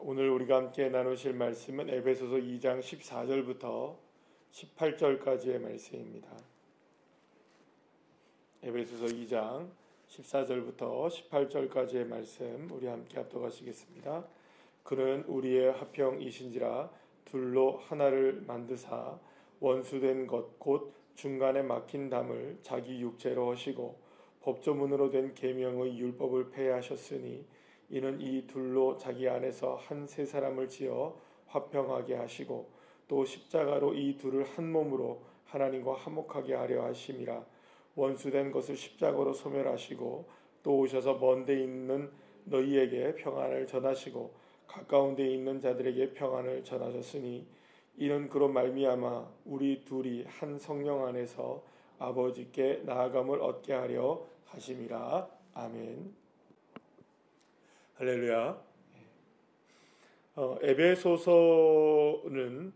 오늘 우리가 함께 나누실 말씀은 에베소서 2장 14절부터 18절까지의 말씀입니다. 에베소서 2장 14절부터 18절까지의 말씀 우리 함께 합독하시겠습니다. 그는 우리의 화평이신지라 둘로 하나를 만드사 원수된 것 곧 중간에 막힌 담을 자기 육체로 하시고 법조문으로 된 계명의 율법을 폐하셨으니 이는 이 둘로 자기 안에서 한 세 사람을 지어 화평하게 하시고 또 십자가로 이 둘을 한 몸으로 하나님과 화목하게 하려 하심이라. 원수된 것을 십자가로 소멸하시고 또 오셔서 먼 데 있는 너희에게 평안을 전하시고 가까운 데 있는 자들에게 평안을 전하셨으니 이는 그로 말미암아 우리 둘이 한 성령 안에서 아버지께 나아감을 얻게 하려 하심이라. 아멘. 할렐루야. 에베소서는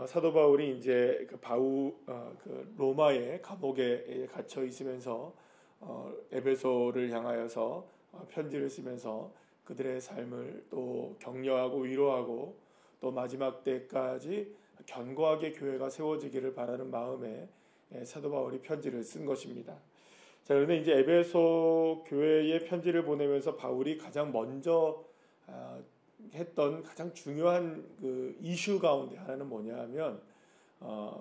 사도 바울이 이제 로마의 감옥에 갇혀 있으면서 에베소를 향하여서 편지를 쓰면서 그들의 삶을 또 격려하고 위로하고 또 마지막 때까지 견고하게 교회가 세워지기를 바라는 마음에 사도 바울이 편지를 쓴 것입니다. 자, 그런데 이제 에베소 교회에 편지를 보내면서 바울이 가장 먼저 했던 가장 중요한 그 이슈 가운데 하나는 뭐냐하면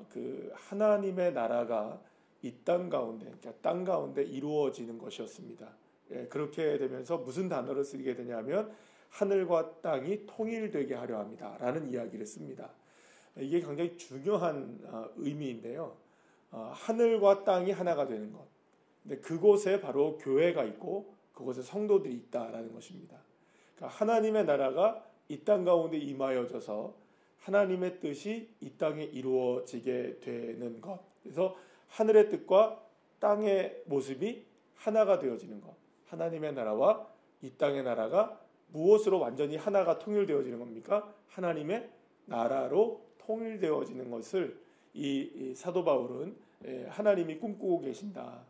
그 하나님의 나라가 이 땅 가운데, 그러니까 땅 가운데 이루어지는 것이었습니다. 그렇게 되면서 무슨 단어를 쓰게 되냐면 하늘과 땅이 통일되게 하려 합니다라는 이야기를 씁니다. 이게 굉장히 중요한 의미인데요. 하늘과 땅이 하나가 되는 것. 근데 그곳에 바로 교회가 있고 그곳에 성도들이 있다라는 것입니다. 그러니까 하나님의 나라가 이 땅 가운데 임하여져서 하나님의 뜻이 이 땅에 이루어지게 되는 것. 그래서 하늘의 뜻과 땅의 모습이 하나가 되어지는 것. 하나님의 나라와 이 땅의 나라가 무엇으로 완전히 하나가 통일되어지는 겁니까? 하나님의 나라로 통일되어지는 것을 이 사도 바울은 하나님이 꿈꾸고 계신다.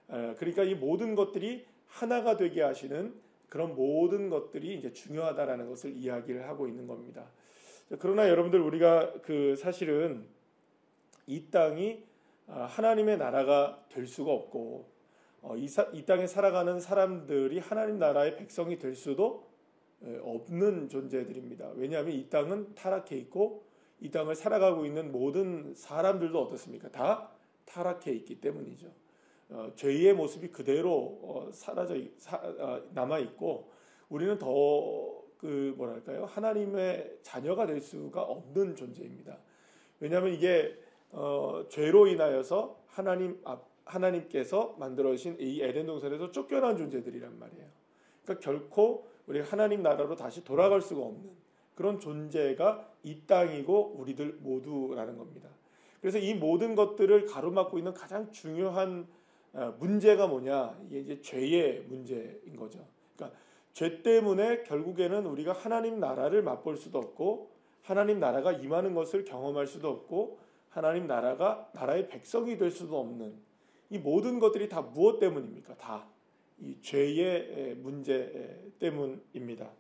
그러니까 이 모든 것들이 하나가 되게 하시는 그런 모든 것들이 이제 중요하다라는 것을 이야기를 하고 있는 겁니다. 그러나 여러분들 우리가 사실은 이 땅이 하나님의 나라가 될 수가 없고 이 땅에 살아가는 사람들이 하나님 나라의 백성이 될 수도 없는 존재들입니다. 왜냐하면 이 땅은 타락해 있고 이 땅을 살아가고 있는 모든 사람들도 어떻습니까? 다 타락해 있기 때문이죠. 죄의 모습이 그대로 남아 있고 우리는 더 하나님의 자녀가 될 수가 없는 존재입니다. 왜냐하면 이게 죄로 인하여서 하나님께서 만들어주신 이 에덴 동산에서 쫓겨난 존재들이란 말이에요. 그러니까 결코 우리 하나님 나라로 다시 돌아갈 수가 없는 그런 존재가 이 땅이고 우리들 모두라는 겁니다. 그래서 이 모든 것들을 가로막고 있는 가장 중요한 문제가 뭐냐? 이게 이제 죄의 문제인 거죠. 그러니까 죄 때문에 결국에는 우리가 하나님 나라를 맛볼 수도 없고 하나님 나라가 임하는 것을 경험할 수도 없고 하나님 나라의 백성이 될 수도 없는 이 모든 것들이 다 무엇 때문입니까? 다 이 죄의 문제 때문입니다.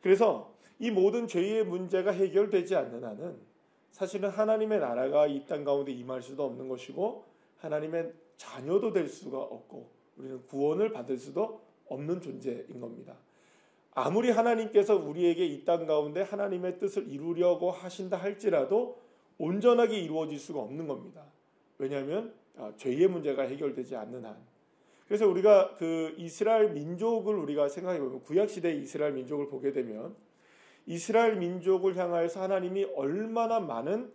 그래서 이 모든 죄의 문제가 해결되지 않는 한은 사실은 하나님의 나라가 이 땅 가운데 임할 수도 없는 것이고 하나님의 자녀도 될 수가 없고 우리는 구원을 받을 수도 없는 존재인 겁니다. 아무리 하나님께서 우리에게 이 땅 가운데 하나님의 뜻을 이루려고 하신다 할지라도 온전하게 이루어질 수가 없는 겁니다. 왜냐하면 죄의 문제가 해결되지 않는 한. 그래서 우리가 이스라엘 민족을 우리가 생각해 보면 구약시대의 이스라엘 민족을 보게 되면 이스라엘 민족을 향하여서 하나님이 얼마나 많은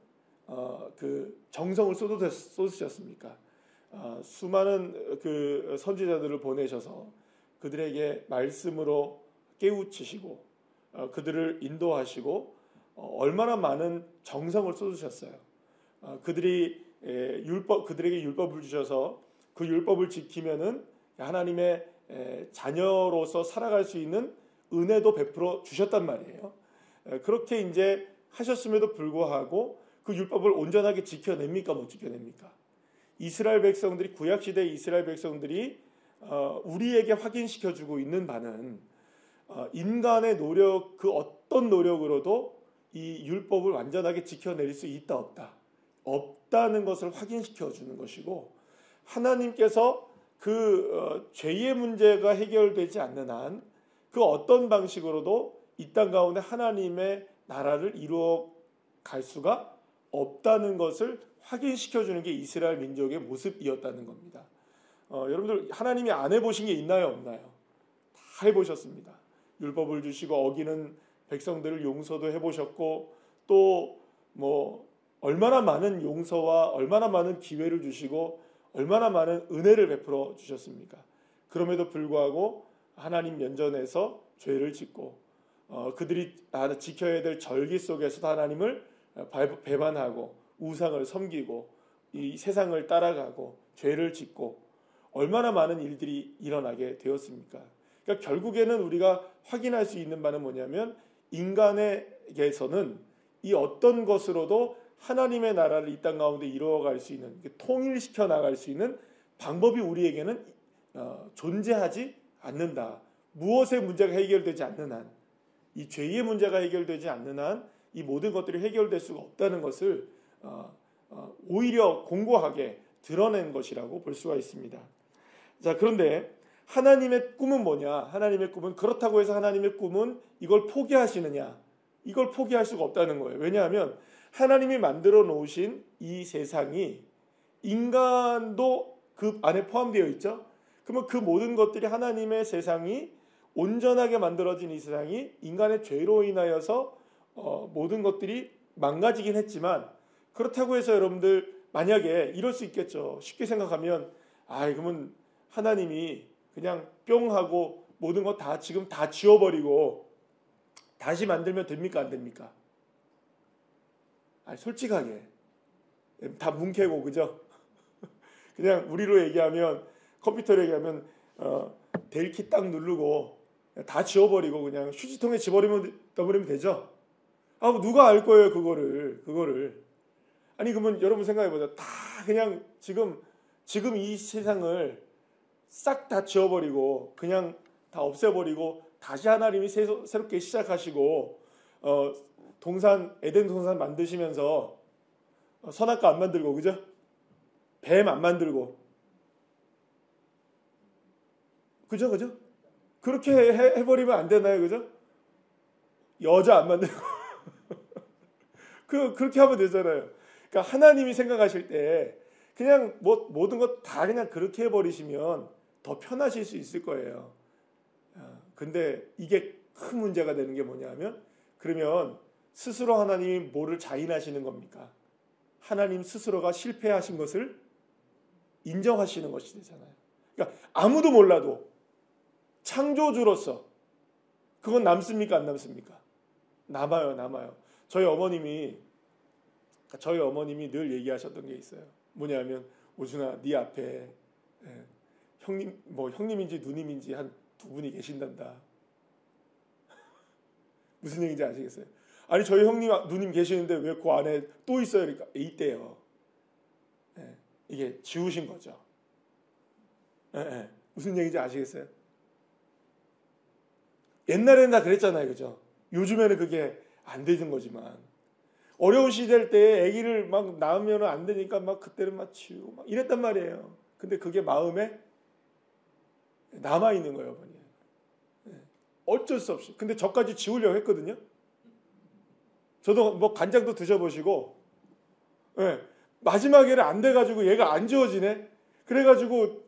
정성을 쏟으셨습니까? 수많은 선지자들을 보내셔서 그들에게 말씀으로 깨우치시고 그들을 인도하시고 얼마나 많은 정성을 쏟으셨어요. 그들에게 율법을 주셔서 그 율법을 지키면은 하나님의 자녀로서 살아갈 수 있는 은혜도 베풀어 주셨단 말이에요. 그렇게 이제 하셨음에도 불구하고 그 율법을 온전하게 지켜냅니까? 못 지켜냅니까? 이스라엘 백성들이 구약시대의 이스라엘 백성들이 우리에게 확인시켜주고 있는 바는 인간의 노력, 그 어떤 노력으로도 이 율법을 완전하게 지켜낼 수 있다 없다, 없다는 것을 확인시켜 주는 것이고, 하나님께서 그 죄의 문제가 해결되지 않는 한 그 어떤 방식으로도 이 땅 가운데 하나님의 나라를 이루어 갈 수가 없다는 것을 확인시켜 주는 게 이스라엘 민족의 모습이었다는 겁니다. 여러분들 하나님이 안 해보신 게 있나요, 없나요? 다 해보셨습니다. 율법을 주시고 어기는 백성들을 용서도 해보셨고, 또 뭐 얼마나 많은 용서와 얼마나 많은 기회를 주시고 얼마나 많은 은혜를 베풀어 주셨습니까? 그럼에도 불구하고 하나님 면전에서 죄를 짓고 그들이 지켜야 될 절기 속에서도 하나님을 배반하고 우상을 섬기고 이 세상을 따라가고 죄를 짓고 얼마나 많은 일들이 일어나게 되었습니까? 그러니까 결국에는 우리가 확인할 수 있는 바는 뭐냐면, 인간에게서는 이 어떤 것으로도 하나님의 나라를 이 땅 가운데 이루어갈 수 있는, 통일시켜 나갈 수 있는 방법이 우리에게는 존재하지 않는다. 무엇의 문제가 해결되지 않는 한, 이 죄의 문제가 해결되지 않는 한 이 모든 것들이 해결될 수가 없다는 것을 오히려 공고하게 드러낸 것이라고 볼 수가 있습니다. 자, 그런데 하나님의 꿈은 뭐냐? 하나님의 꿈은, 그렇다고 해서 하나님의 꿈은 이걸 포기하시느냐? 이걸 포기할 수가 없다는 거예요. 왜냐하면 하나님이 만들어 놓으신 이 세상이 인간도 그 안에 포함되어 있죠. 그러면 그 모든 것들이, 하나님의 세상이 온전하게 만들어진 이 세상이 인간의 죄로 인하여서 모든 것들이 망가지긴 했지만, 그렇다고 해서 여러분들 만약에 이럴 수 있겠죠. 쉽게 생각하면 그러면 하나님이 그냥 뿅 하고 모든 것 다 지금 다 지워버리고 다시 만들면 됩니까, 안 됩니까? 솔직하게 다 뭉개고, 그죠? 그냥 우리로 얘기하면, 컴퓨터로 얘기하면 델키 딱 누르고 다 지워버리고 그냥 휴지통에 넣어버리면 되죠? 누가 알 거예요, 그거를. 아니, 그러면 여러분 생각해보자. 다 그냥 지금 이 세상을 싹 다 지워버리고 그냥 다 없애버리고 다시 하나님이 새롭게 시작하시고 에덴 동산 만드시면서 선악과 안 만들고, 그죠? 뱀 안 만들고, 그죠? 그렇게 해버리면 안 되나요, 그죠? 여자 안 만들고 그렇게 하면 되잖아요. 그러니까 하나님이 생각하실 때 그냥 모든 것 다 그냥 그렇게 해버리시면 더 편하실 수 있을 거예요. 근데 이게 큰 문제가 되는 게 뭐냐면, 그러면 스스로 하나님이 뭐를 자인하시는 겁니까? 하나님 스스로가 실패하신 것을 인정하시는 것이 되잖아요. 그러니까 아무도 몰라도 창조주로서 그건 남습니까, 안 남습니까? 남아요. 저희 어머님이 늘 얘기하셨던 게 있어요. 뭐냐면, 오준아, 네 앞에 형님인지 누님인지 한 두 분이 계신단다. 무슨 얘기인지 아시겠어요? 아니, 저희 형님 누님 계시는데 왜 그 안에 또 있어요? 그러니까 있대요. 이게 지우신 거죠. 무슨 얘기인지 아시겠어요? 옛날에는 다 그랬잖아요, 그죠? 요즘에는 그게 안 되는 거지만, 어려운 시절 때 아기를 막 낳으면 안 되니까 막 그때는 막 치우고 막 이랬단 말이에요. 근데 그게 마음에 남아 있는 거예요, 어머니. 어쩔 수 없이. 근데 저까지 지우려고 했거든요. 저도 뭐 간장도 드셔보시고, 마지막에는 안 돼가지고 얘가 안 지워지네. 그래가지고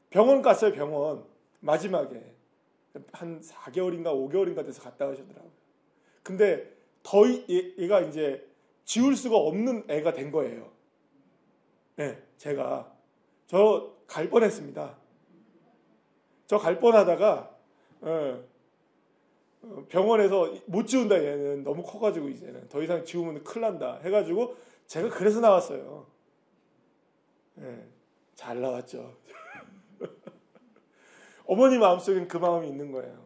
병원 갔어요, 병원. 마지막에 한 4개월인가 5개월인가 돼서 갔다 오시더라고요. 근데 얘가 이제 지울 수가 없는 애가 된 거예요. 제가 저 갈 뻔했습니다. 저 갈 뻔하다가 병원에서 못 지운다, 얘는 너무 커가지고 이제는 더 이상 지우면 큰일 난다 해가지고 제가 그래서 나왔어요. 잘 나왔죠. 어머니 마음속엔 그 마음이 있는 거예요.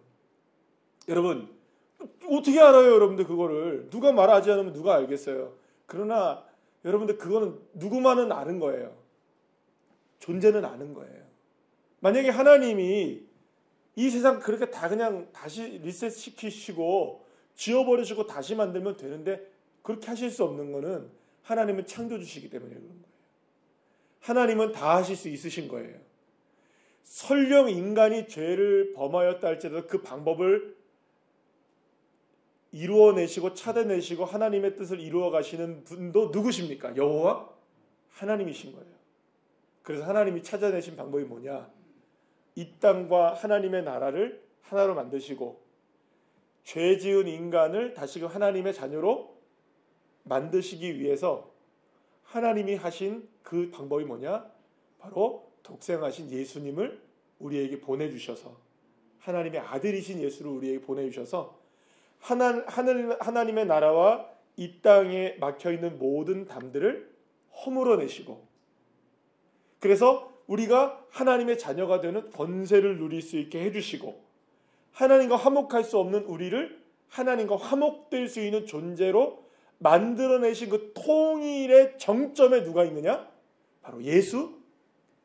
여러분, 어떻게 알아요, 여러분들? 그거를 누가 말하지 않으면 누가 알겠어요. 그러나 여러분들, 그거는 누구만은 아는 거예요. 존재는 아는 거예요. 만약에 하나님이 이 세상 그렇게 다 그냥 다시 리셋 시키시고 지워버리시고 다시 만들면 되는데 그렇게 하실 수 없는 거는 하나님은 창조주시기 때문에 그런 거예요. 하나님은 다 하실 수 있으신 거예요. 설령 인간이 죄를 범하였다 할지라도 그 방법을 이루어내시고 찾아내시고 하나님의 뜻을 이루어 가시는 분도 누구십니까? 여호와 하나님이신 거예요. 그래서 하나님이 찾아내신 방법이 뭐냐? 이 땅과 하나님의 나라를 하나로 만드시고 죄 지은 인간을 다시금 하나님의 자녀로 만드시기 위해서 하나님이 하신 그 방법이 뭐냐? 바로 독생하신 예수님을 우리에게 보내주셔서 하나님의 아들이신 예수를 우리에게 보내주셔서 하나님의 나라와 이 땅에 막혀있는 모든 담들을 허물어내시고 그래서 우리가 하나님의 자녀가 되는 권세를 누릴 수 있게 해주시고 하나님과 화목할 수 없는 우리를 하나님과 화목될 수 있는 존재로 만들어내신 그 통일의 정점에 누가 있느냐? 바로 예수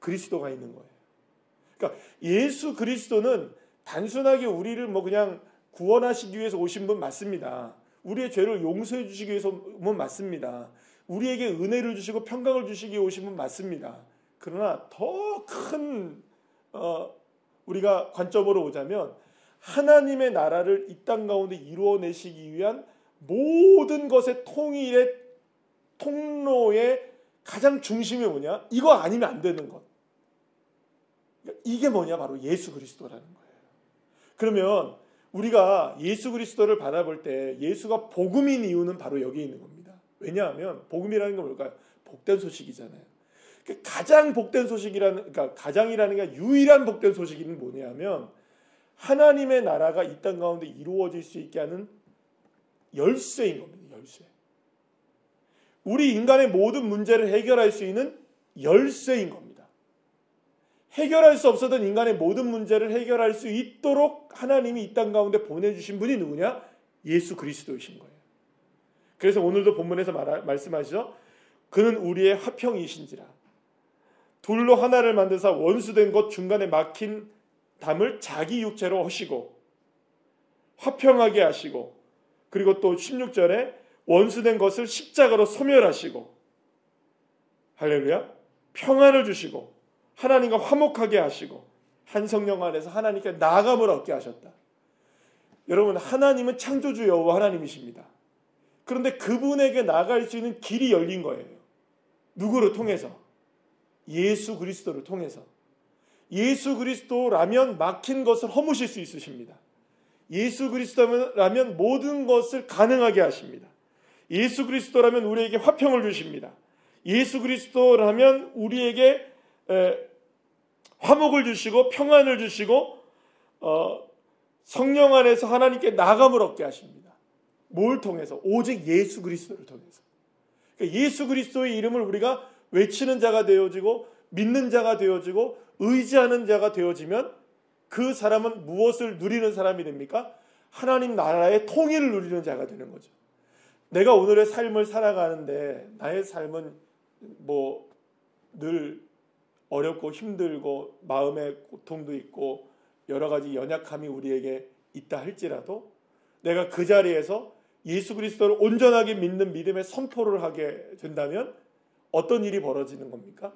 그리스도가 있는 거예요. 그러니까 예수 그리스도는 단순하게 우리를 뭐 그냥 구원하시기 위해서 오신 분 맞습니다. 우리의 죄를 용서해 주시기 위해서 분 맞습니다. 우리에게 은혜를 주시고 평강을 주시기 위해 오신 분 맞습니다. 그러나 더 큰 우리가 관점으로 오자면 하나님의 나라를 이 땅 가운데 이루어내시기 위한 모든 것의 통일의 통로의 가장 중심이 뭐냐? 이거 아니면 안 되는 것. 이게 뭐냐? 바로 예수 그리스도라는 거예요. 그러면 우리가 예수 그리스도를 바라볼 때 예수가 복음인 이유는 바로 여기에 있는 겁니다. 왜냐하면 복음이라는 건 뭘까요? 복된 소식이잖아요. 가장 복된 소식이라는, 그러니까 가장이라는 게 유일한 복된 소식은 뭐냐면 하나님의 나라가 이 땅 가운데 이루어질 수 있게 하는 열쇠인 겁니다. 열쇠. 우리 인간의 모든 문제를 해결할 수 있는 열쇠인 겁니다. 해결할 수 없었던 인간의 모든 문제를 해결할 수 있도록 하나님이 이 땅 가운데 보내주신 분이 누구냐? 예수 그리스도이신 거예요. 그래서 오늘도 본문에서 말씀하시죠. 그는 우리의 화평이신지라. 둘로 하나를 만드사 원수된 것 중간에 막힌 담을 자기 육체로 하시고 화평하게 하시고 그리고 또 16절에 원수된 것을 십자가로 소멸하시고 할렐루야 평안을 주시고 하나님과 화목하게 하시고 한 성령 안에서 하나님께 나아감을 얻게 하셨다. 여러분 하나님은 창조주 여호와 하나님이십니다. 그런데 그분에게 나아갈 수 있는 길이 열린 거예요. 누구를 통해서? 예수 그리스도를 통해서. 예수 그리스도라면 막힌 것을 허무실 수 있으십니다. 예수 그리스도라면 모든 것을 가능하게 하십니다. 예수 그리스도라면 우리에게 화평을 주십니다. 예수 그리스도라면 우리에게 화목을 주시고 평안을 주시고 성령 안에서 하나님께 나감을 얻게 하십니다. 뭘 통해서? 오직 예수 그리스도를 통해서. 그러니까 예수 그리스도의 이름을 우리가 외치는 자가 되어지고 믿는 자가 되어지고 의지하는 자가 되어지면 그 사람은 무엇을 누리는 사람이 됩니까? 하나님 나라의 통일을 누리는 자가 되는 거죠. 내가 오늘의 삶을 살아가는데 나의 삶은 뭐 늘 어렵고 힘들고 마음의 고통도 있고 여러 가지 연약함이 우리에게 있다 할지라도 내가 그 자리에서 예수 그리스도를 온전하게 믿는 믿음의 선포를 하게 된다면 어떤 일이 벌어지는 겁니까?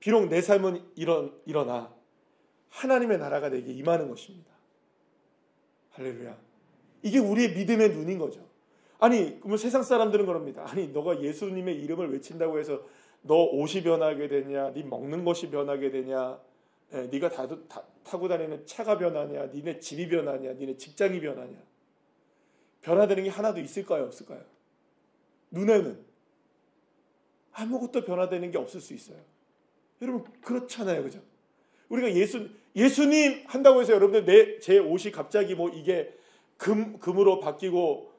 비록 내 삶은 일어나 하나님의 나라가 내게 임하는 것입니다. 할렐루야. 이게 우리의 믿음의 눈인 거죠. 아니 그러면 세상 사람들은 그럽니다. 아니 너가 예수님의 이름을 외친다고 해서 너 옷이 변하게 되냐? 네 먹는 것이 변하게 되냐? 네가 타고 다니는 차가 변하냐? 니네 집이 변하냐? 니네 직장이 변하냐? 변화되는 게 하나도 있을까요? 없을까요? 눈에는 아무것도 변화되는 게 없을 수 있어요. 여러분 그렇잖아요. 그죠? 우리가 예수님 한다고 해서 여러분들 제 옷이 갑자기 뭐 이게 금으로 바뀌고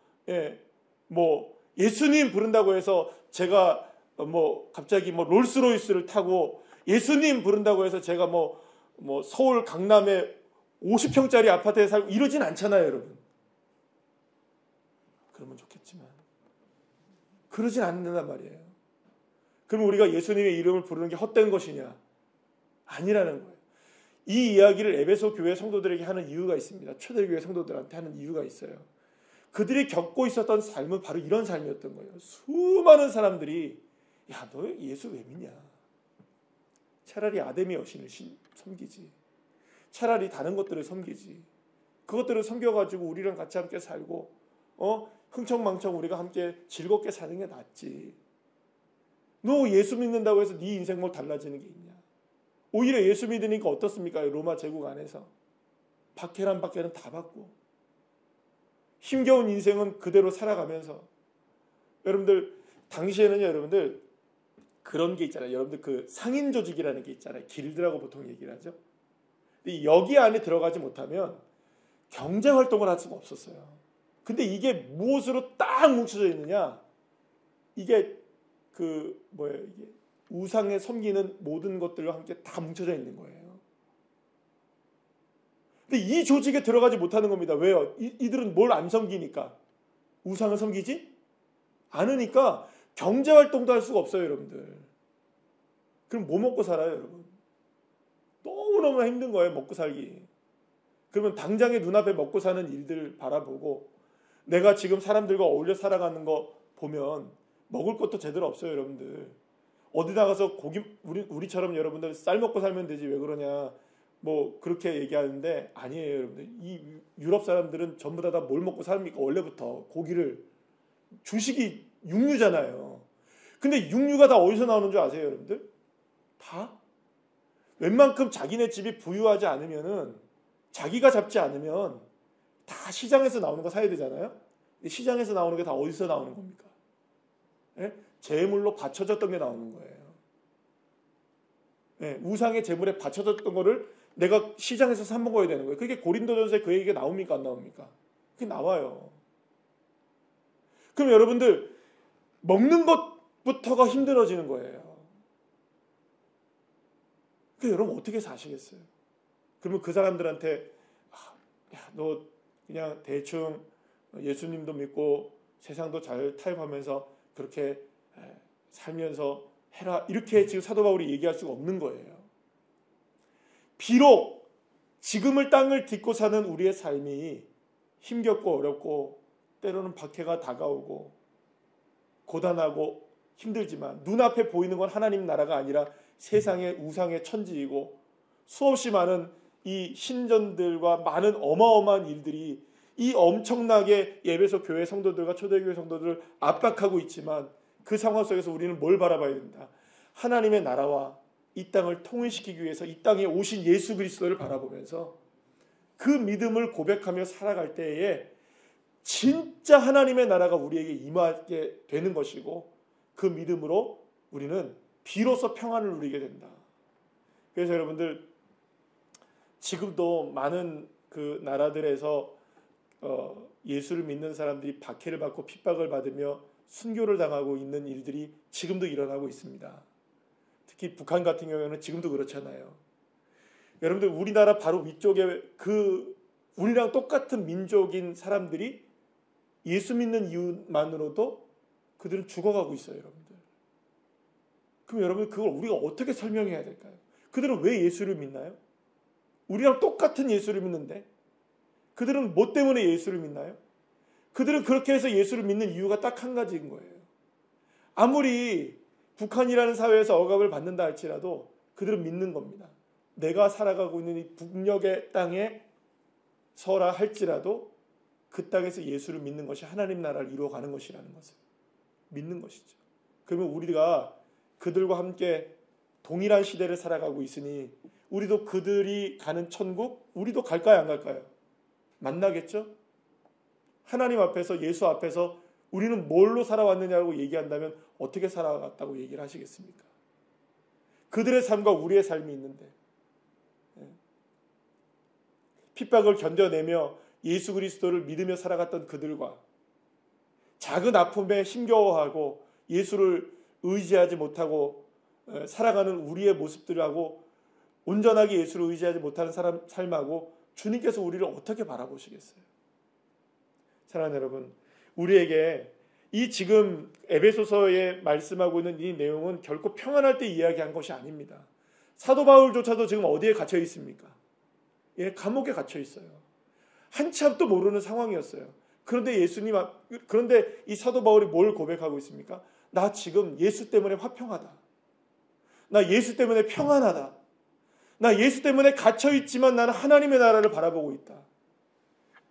뭐 예수님 부른다고 해서 제가 뭐 갑자기 뭐 롤스로이스를 타고 예수님 부른다고 해서 제가 뭐 서울 강남에 50평짜리 아파트에 살고 이러진 않잖아요, 여러분. 그러면 좋겠지만 그러진 않는단 말이에요. 그럼 우리가 예수님의 이름을 부르는 게 헛된 것이냐? 아니라는 거예요. 이 이야기를 에베소 교회 성도들에게 하는 이유가 있습니다. 초대교회 성도들한테 하는 이유가 있어요. 그들이 겪고 있었던 삶은 바로 이런 삶이었던 거예요. 수많은 사람들이 야, 너 예수 왜 믿냐? 차라리 아담의 여신을 섬기지. 차라리 다른 것들을 섬기지. 그것들을 섬겨가지고 우리랑 같이 함께 살고 흥청망청 우리가 함께 즐겁게 사는 게 낫지. 너 예수 믿는다고 해서 네 인생 뭐 달라지는 게 있냐? 오히려 예수 믿으니까 어떻습니까? 로마 제국 안에서 박해란 박해는 다 받고 힘겨운 인생은 그대로 살아가면서 여러분들 당시에는요, 여러분들 그런 게 있잖아요. 여러분들 그 상인 조직이라는 게 있잖아요. 길드라고 보통 얘기를 하죠. 근데 여기 안에 들어가지 못하면 경제 활동을 할 수가 없었어요. 근데 이게 무엇으로 딱 뭉쳐져 있느냐? 이게 이게 우상에 섬기는 모든 것들과 함께 다 뭉쳐져 있는 거예요. 근데 이 조직에 들어가지 못하는 겁니다. 왜요? 이들은 뭘 안 섬기니까? 우상을 섬기지 않으니까 경제 활동도 할 수가 없어요, 여러분들. 그럼 뭐 먹고 살아요, 여러분? 너무너무 힘든 거예요, 먹고 살기. 그러면 당장에 눈앞에 먹고 사는 일들 바라보고 내가 지금 사람들과 어울려 살아가는 거 보면 먹을 것도 제대로 없어요, 여러분들. 어디 나가서 고기 우리처럼 여러분들 쌀 먹고 살면 되지 왜 그러냐 뭐 그렇게 얘기하는데 아니에요, 여러분들. 이 유럽 사람들은 전부 다 뭘 먹고 삽니까? 원래부터 고기를 주식이 육류잖아요. 근데 육류가 다 어디서 나오는 줄 아세요, 여러분들? 다 웬만큼 자기네 집이 부유하지 않으면은 자기가 잡지 않으면 다 시장에서 나오는 거 사야 되잖아요. 시장에서 나오는 게 다 어디서 나오는 겁니까? 예? 제물로 바쳐졌던 게 나오는 거예요. 예, 우상의 제물에 바쳐졌던 거를 내가 시장에서 사 먹어야 되는 거예요. 그게 고린도전서에 그 얘기가 나옵니까? 안 나옵니까? 그게 나와요. 그럼 여러분들 먹는 것부터가 힘들어지는 거예요. 그럼 여러분 어떻게 사시겠어요? 그러면 그 사람들한테 야, 너 그냥 대충 예수님도 믿고 세상도 잘 타협하면서 그렇게 살면서 해라 이렇게 지금 사도 바울이 얘기할 수가 없는 거예요. 비록 지금을 땅을 딛고 사는 우리의 삶이 힘겹고 어렵고 때로는 박해가 다가오고 고단하고 힘들지만 눈앞에 보이는 건 하나님 나라가 아니라 세상의 우상의 천지이고 수없이 많은 이 신전들과 많은 어마어마한 일들이 이 엄청나게 에베소 교회 성도들과 초대교회 성도들을 압박하고 있지만 그 상황 속에서 우리는 뭘 바라봐야 된다? 하나님의 나라와 이 땅을 통일시키기 위해서 이 땅에 오신 예수 그리스도를 바라보면서 그 믿음을 고백하며 살아갈 때에 진짜 하나님의 나라가 우리에게 임하게 되는 것이고 그 믿음으로 우리는 비로소 평안을 누리게 된다. 그래서 여러분들 지금도 많은 그 나라들에서 예수를 믿는 사람들이 박해를 받고 핍박을 받으며 순교를 당하고 있는 일들이 지금도 일어나고 있습니다. 특히 북한 같은 경우에는 지금도 그렇잖아요. 여러분들 우리나라 바로 위쪽에 그 우리랑 똑같은 민족인 사람들이 예수 믿는 이유만으로도 그들은 죽어가고 있어요, 여러분들. 그럼 여러분 그걸 우리가 어떻게 설명해야 될까요? 그들은 왜 예수를 믿나요? 우리랑 똑같은 예수를 믿는데 그들은 뭐 때문에 예수를 믿나요? 그들은 그렇게 해서 예수를 믿는 이유가 딱 한 가지인 거예요. 아무리 북한이라는 사회에서 억압을 받는다 할지라도 그들은 믿는 겁니다. 내가 살아가고 있는 이 북녘의 땅에 서라 할지라도 그 땅에서 예수를 믿는 것이 하나님 나라를 이루어가는 것이라는 것을 믿는 것이죠. 그러면 우리가 그들과 함께 동일한 시대를 살아가고 있으니 우리도 그들이 가는 천국 우리도 갈까요, 안 갈까요? 만나겠죠? 하나님 앞에서 예수 앞에서 우리는 뭘로 살아왔느냐고 얘기한다면 어떻게 살아갔다고 얘기를 하시겠습니까? 그들의 삶과 우리의 삶이 있는데 핍박을 견뎌내며 예수 그리스도를 믿으며 살아갔던 그들과 작은 아픔에 힘겨워하고 예수를 의지하지 못하고 살아가는 우리의 모습들하고 온전하게 예수를 의지하지 못하는 사람 삶하고 주님께서 우리를 어떻게 바라보시겠어요? 사랑하는 여러분, 우리에게 이 지금 에베소서에 말씀하고 있는 이 내용은 결코 평안할 때 이야기한 것이 아닙니다. 사도 바울조차도 지금 어디에 갇혀 있습니까? 예, 감옥에 갇혀 있어요. 한참도 모르는 상황이었어요. 그런데 이 사도 바울이 뭘 고백하고 있습니까? 나 지금 예수 때문에 화평하다. 나 예수 때문에 평안하다. 나 예수 때문에 갇혀 있지만 나는 하나님의 나라를 바라보고 있다.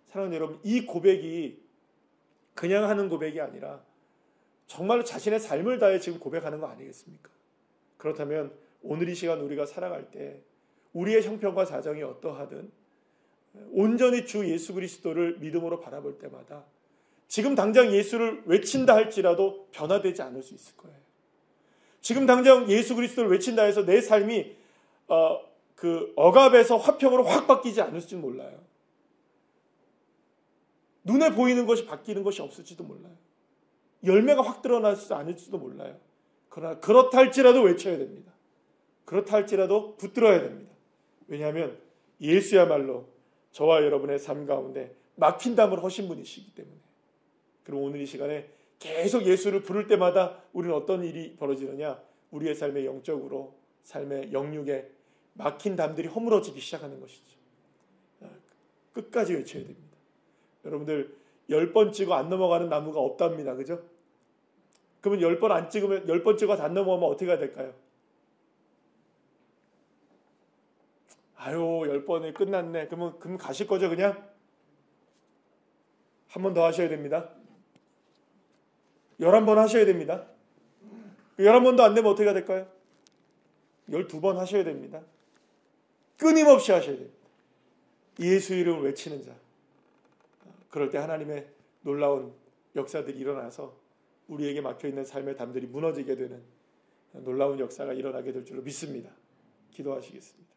사랑하는 여러분, 이 고백이 그냥 하는 고백이 아니라 정말로 자신의 삶을 다해 지금 고백하는 거 아니겠습니까? 그렇다면 오늘 이 시간 우리가 살아갈 때 우리의 형편과 사정이 어떠하든 온전히 주 예수 그리스도를 믿음으로 바라볼 때마다 지금 당장 예수를 외친다 할지라도 변화되지 않을 수 있을 거예요. 지금 당장 예수 그리스도를 외친다 해서 내 삶이 그 억압에서 화평으로 확 바뀌지 않을지 몰라요. 눈에 보이는 것이 바뀌는 것이 없을지도 몰라요. 열매가 확 드러나지 않을지도 몰라요. 그러나 그렇다 할지라도 외쳐야 됩니다. 그렇다 할지라도 붙들어야 됩니다. 왜냐하면 예수야말로 저와 여러분의 삶 가운데 막힌 담을 허신 분이시기 때문에. 그럼 오늘 이 시간에 계속 예수를 부를 때마다 우리는 어떤 일이 벌어지느냐? 우리의 삶의 영적으로 삶의 영육에 막힌 담들이 허물어지기 시작하는 것이죠. 끝까지 외쳐야 됩니다. 여러분들 10번 찍어 안 넘어가는 나무가 없답니다. 그죠? 그러면 10번 안 찍으면 10번 찍어서 안 넘어가면 어떻게 해야 될까요? 아유 10번이 끝났네. 그럼 가실 거죠 그냥? 한 번 더 하셔야 됩니다. 11번 하셔야 됩니다. 11번도 안 되면 어떻게 해야 될까요? 12번 하셔야 됩니다. 끊임없이 하셔야 됩니다. 예수 이름을 외치는 자. 그럴 때 하나님의 놀라운 역사들이 일어나서 우리에게 막혀있는 삶의 담들이 무너지게 되는 놀라운 역사가 일어나게 될 줄로 믿습니다. 기도하시겠습니다.